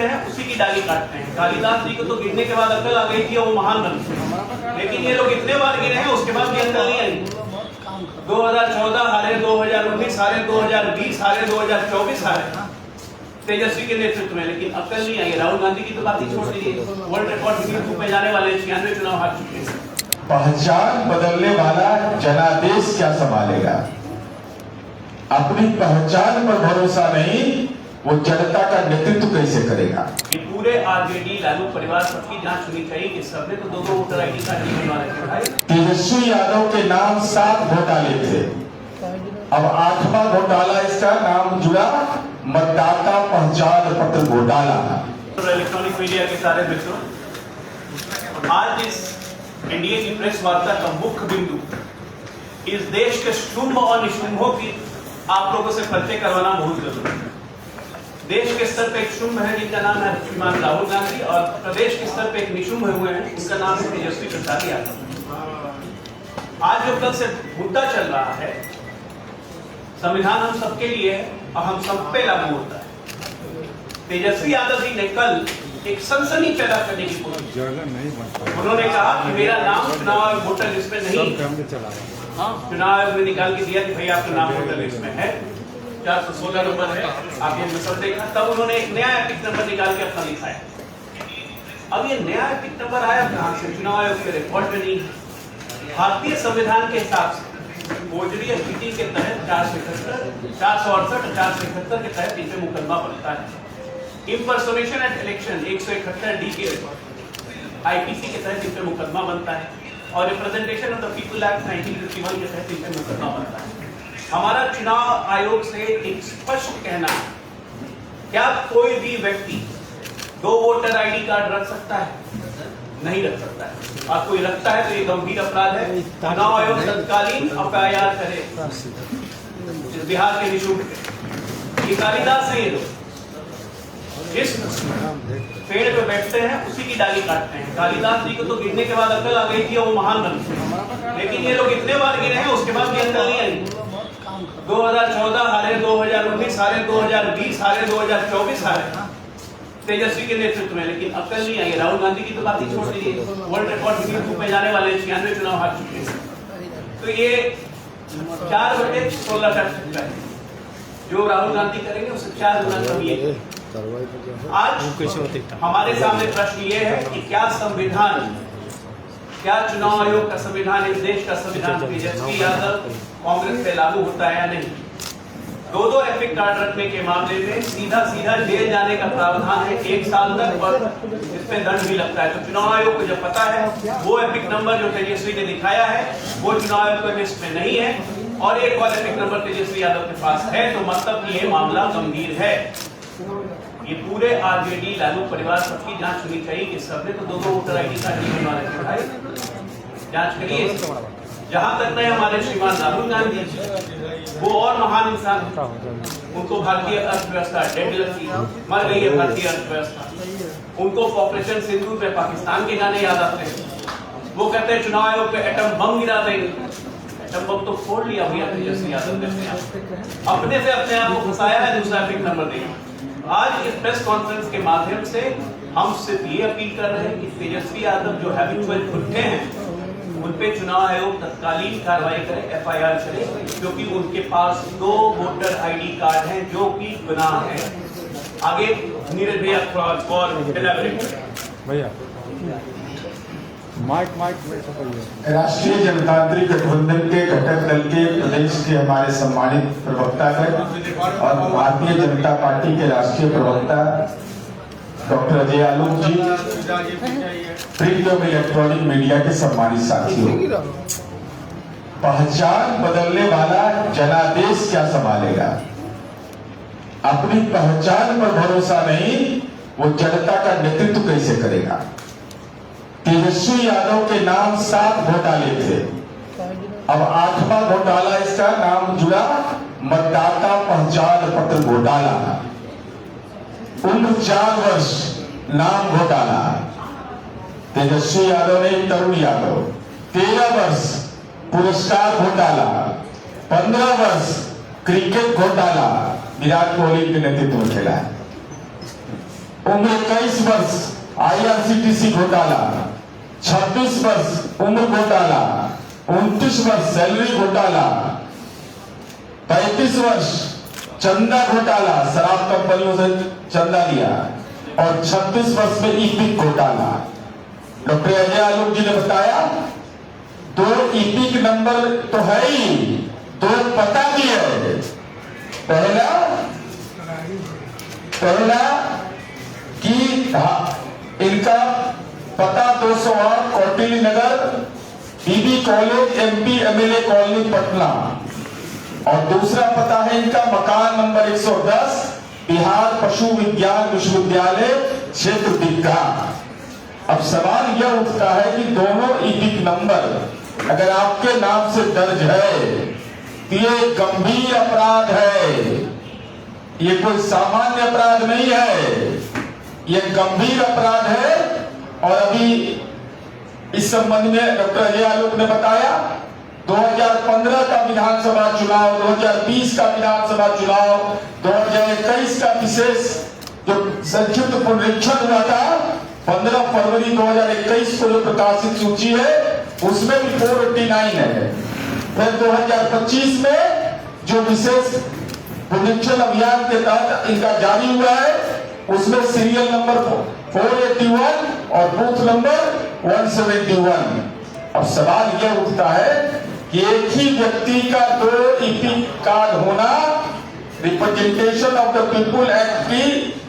हैं उसी की डाली काटते हैं। कालिदास जी को तो गिरने के बाद अकल आ गई थी और वो महान बन गए, लेकिन ये लोग इतने बार गिरे हैं उसके बाद भी अकल नहीं आई। 2014 हारे, 2019 हारे, 2020 हारे, 2024 हारे तेजस्वी के नेतृत्व में, लेकिन अकल नहीं आई। राहुल गांधी की तो बात ही छोड़ दीजिए, वर्ल्ड रिकॉर्ड गिनीज बुक में जाने वाले 96 चुनाव हार चुके हैं। पहचान बदलने वाला जनादेश क्या संभालेगा? अपनी पहचान पर भरोसा नहीं, वो जनता का नेतृत्व कैसे करेगा? ये पूरे आरजेडी लालू परिवार सबकी जांच होनी चाहिए कि सबने तो दो वोटर आईडी कार्ड नहीं बनवा रखे भाई। तेजस्वी यादव के नाम 7 घोटाले थे, अब 8वां घोटाला इसका नाम जुड़ा मतदाता पहचान पत्र घोटाला। इलेक्ट्रॉनिक मीडिया के सारे मित्रों, आज इस एनडीए की प्रेस वार्ता का मुख्य बिंदु इस देश के शुंभ और निशुंभों की आप लोगों से परिचय करवाना बहुत जरूरी है। देश के स्तर पे एक शुंभ है जिनका नाम है श्रीमान राहुल गांधी, और प्रदेश के स्तर पे एक निशुंभ हुए हैं उनका नाम है तेजस्वी प्रसाद यादव। आज जो कल से मुद्दा चल रहा है, संविधान हम सबके लिए है और हम सब पे लागू होता है। तेजस्वी यादव जी ने कल एक सनसनी पैदा करने की कोशिश की। उन्होंने कहा कि मेरा नाम चुनाव आयोग वोटर लिस्ट में नहीं, चुनाव आयोग ने निकाल के दिया कि भाई आपका नाम वोटर लिस्ट में है, 416 नंबर है, आप ये सब देखा। तब उन्होंने एक नया एपिक नंबर निकाल के अपना लिखाया। अब ये नया एपिक नंबर आया कहां से? चुनाव आयोग के रिकॉर्ड में नहीं है। भारतीय संविधान के हिसाब से फौजरी स्थिति के तहत 468, 471 के तहत इनपे मुकदमा बनता है। इम्पर्सोनेशन एट इलेक्शन 171 डी के आईपीसी के तहत इनपे मुकदमा बनता है, और representation of the people act 1951 के तहत इनपे मुकदमा बनता है। हमारा चुनाव आयोग से एक स्पष्ट कहना है, क्या कोई भी व्यक्ति 2 वोटर आईडी कार्ड रख सकता है? नहीं रख सकता है, और कोई रखता है तो ये गंभीर अपराध है। चुनाव आयोग तत्कालीन एफआईआर करे। बिहार के निशुल्क ये कालिदास है, ये लोग जिस पेड़ पे बैठते हैं उसी की डाली काटते हैं। कालिदास जी को तो गिरने के बाद अकल आ गई थी और वो महान बन गए, लेकिन ये लोग इतने बार गिरे हैं उसके बाद भी अकल नहीं आई। 2014 हारे, 2019 हारे, 2020 हारे, 2024 हारे तेजस्वी के नेतृत्व में, लेकिन अकल नहीं आई। राहुल गांधी की तो बात ही छोड़ दीजिए, वर्ल्ड रिकॉर्ड गिनीज बुक में जाने वाले 96 चुनाव हार चुके हैं। तो ये 4/16 कर चुका है, जो राहुल गांधी करेंगे उससे 4 गुना कम ये। आज हमारे सामने प्रश्न ये है कि क्या संविधान, क्या चुनाव आयोग का संविधान, इस देश का संविधान तेजस्वी यादव कांग्रेस पे लागू होता है या नहीं? 2 एपिक कार्ड रखने के मामले में सीधा जेल जाने का प्रावधान है 1 साल तक, और इसमें दंड भी लगता है। तो चुनाव आयोग को जब पता है वो एपिक नंबर जो तेजस्वी ने दिखाया है वो चुनाव आयोग के लिस्ट में नहीं है, और एक और एपिक नंबर तेजस्वी यादव के पास है, तो मतलब कि ये मामला गंभीर है। ये पूरे आरजेडी लालू परिवार सबकी जांच होनी चाहिए कि सबने तो 2 वोटर आईडी कार्ड नहीं बनवा रखे भाई। जांच करिए। जहां तक नहीं हमारे श्रीमान राहुल गांधी, वो और महान इंसान, उनको भारतीय अर्थव्यवस्था डेड लगी, मर गई है भारतीय अर्थव्यवस्था। उनको ऑपरेशन सिंदूर पे पाकिस्तान के गाने याद आते हैं। वो कहते हैं चुनाव आयोग पे एटम बम गिरा देंगे। एटम बम तो फोड़ लिया भैया तेजस्वी यादव ने अपने से अपने आप को फंसाया है दूसरा एपिक नंबर देगा। आज इस प्रेस कॉन्फ्रेंस के माध्यम से हम सिर्फ ये अपील कर रहे हैं कि तेजस्वी यादव जो हैबिचुअल भुट्टे हैं उन पे चुनाव आयोग तत्कालीन कार्रवाई करे, एफआईआर करे, क्योंकि उनके पास 2 वोटर आईडी कार्ड हैं जो कि गुनाह है। आगे नीरज भैया और भैया राष्ट्रीय जनतांत्रिक गठबंधन के घटक दल के प्रदेश के हमारे सम्मानित प्रवक्ता और भारतीय जनता पार्टी के राष्ट्रीय प्रवक्ता डॉक्टर अजय आलोक जी, प्रिंट एवं इलेक्ट्रॉनिक मीडिया के सम्मानित साथियों, पहचान बदलने वाला जनादेश क्या संभालेगा? अपनी पहचान पर भरोसा नहीं, वो जनता का नेतृत्व कैसे करेगा? तेजस्वी यादव के नाम 7 घोटाले थे, अब 8वां घोटाला इसका नाम जुड़ा मतदाता पहचान पत्र घोटाला। उम्र 4 वर्ष, नाम घोटाला। तेजस्वी यादव ने तरुण यादव 13 वर्ष पुरस्कार घोटाला, 15 वर्ष क्रिकेट घोटाला, विराट कोहली के नेतृत्व में खेला है। उम्र 21 वर्ष IRCTC घोटाला, 26 वर्ष उम्र घोटाला, 29 वर्ष सैलरी घोटाला, 35 वर्ष चंदा घोटाला, शराब कंपनियों से चंदा लिया, और 36 वर्ष में ईपिक घोटाला। डॉक्टर अजय आलोक जी ने बताया 2 ईपिक नंबर तो है ही, 2 पता भी है। पहला कि इनका पता 208 Kautilya Nagar, BB college, MP MLA colony Patna, और दूसरा पता है इनका मकान नंबर 110, बिहार पशु विज्ञान विश्वविद्यालय, क्षेत्र दिग्गा। अब सवाल यह उठता है कि दोनों ईपिक नंबर अगर आपके नाम से दर्ज है तो ये गंभीर अपराध है, ये कोई सामान्य अपराध नहीं है, ये गंभीर अपराध है। और अभी इस संबंध में डॉक्टर अजय आलोक ने बताया 2015 का विधानसभा चुनाव, 2020 का विधानसभा चुनाव, 2021 का विशेष जो संक्षिप्त पुनरीक्षण हुआ था 15 फरवरी 2021 को जो प्रकाशित सूची है उसमें भी 489 है। फिर 2025 में जो विशेष पुनरीक्षण अभियान के तहत इनका जारी हुआ है उसमें सीरियल नंबर 481 और बूथ नंबर 171। अब सवाल यह उठता है कि एक ही व्यक्ति का 2 ईपिक कार्ड होना representation of the people act की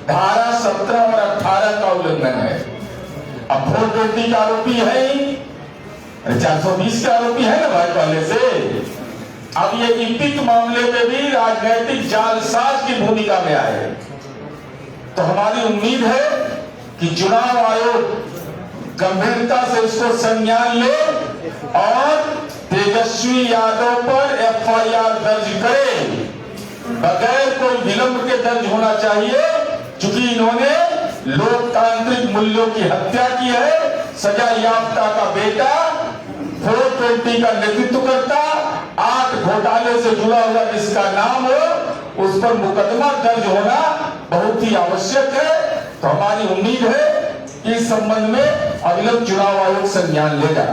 धारा 17 और 18 का उल्लंघन है। अब 420 का आरोपी है ही, 420 का आरोपी है ना भाई पहले से। अब ये ईपिक मामले में भी राजनीतिक जालसाज की भूमिका में आए, तो हमारी उम्मीद है कि चुनाव आयोग गंभीरता से इसको संज्ञान ले और तेजस्वी यादव पर FIR दर्ज करे, बगैर कोई विलंब के दर्ज होना चाहिए, क्योंकि इन्होंने लोकतांत्रिक मूल्यों की हत्या की है। सजा याफ्ता का बेटा 420 का नेतृत्व करता, 8 घोटाले से जुड़ा हुआ जिसका नाम हो उस पर मुकदमा दर्ज होना बहुत ही आवश्यक है। तो हमारी उम्मीद है कि इस संबंध में अविलंब चुनाव आयोग संज्ञान लेगा।